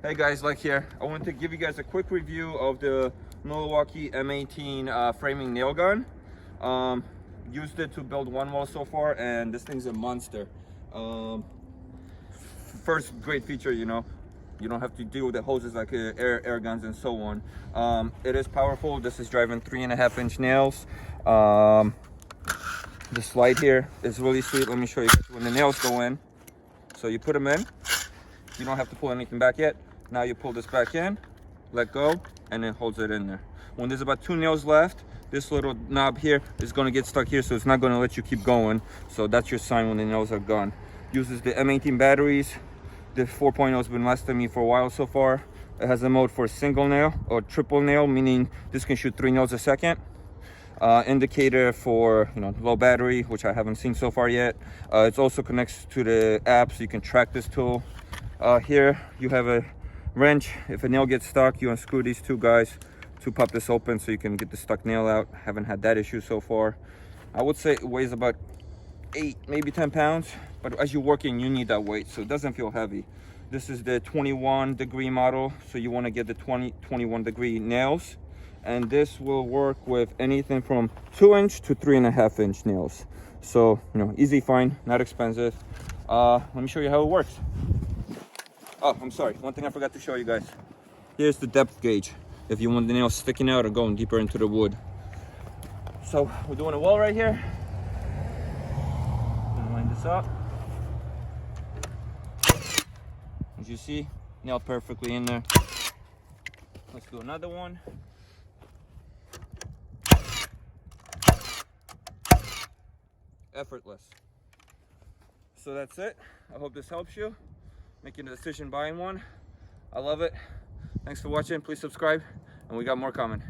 Hey guys, Like here. I wanted to give you guys a quick review of the Milwaukee M18 framing nail gun. Used it to build one wall so far, and this thing's a monster. First great feature, you don't have to deal with the hoses like air guns and so on. It is powerful. This is driving 3.5-inch nails. The slide here is really sweet. Let me show you guys when the nails go in. So you put them in. You don't have to pull anything back yet. Now you pull this back in, let go, and it holds it in there. When there's about 2 nails left, this little knob here is going to get stuck here, so it's not going to let you keep going. So that's your sign when the nails are gone. Uses the M18 batteries. The 4.0 has been lasting me for a while so far. It has a mode for single nail or triple nail, meaning this can shoot 3 nails a second. Indicator for low battery, which I haven't seen so far yet. It also connects to the app, so you can track this tool. Here you have a wrench. If a nail gets stuck, you unscrew these 2 guys to pop this open so you can get the stuck nail out. Haven't had that issue so far. I would say it weighs about 8, maybe 10 pounds, but as you're working, you need that weight, so it doesn't feel heavy. This is the 21-degree model, so you want to get the 21-degree nails, and this will work with anything from 2-inch to 3.5-inch nails. So easy find, not expensive. Let me show you how it works. Oh, I'm sorry, one thing I forgot to show you guys. Here's the depth gauge if you want the nails sticking out or going deeper into the wood. So we're doing a wall right here. Gonna line this up. As you see, nail perfectly in there. Let's do another one. Effortless. So that's it. I hope this helps you making a decision buying one. I love it. Thanks for watching. Please subscribe, and we got more coming.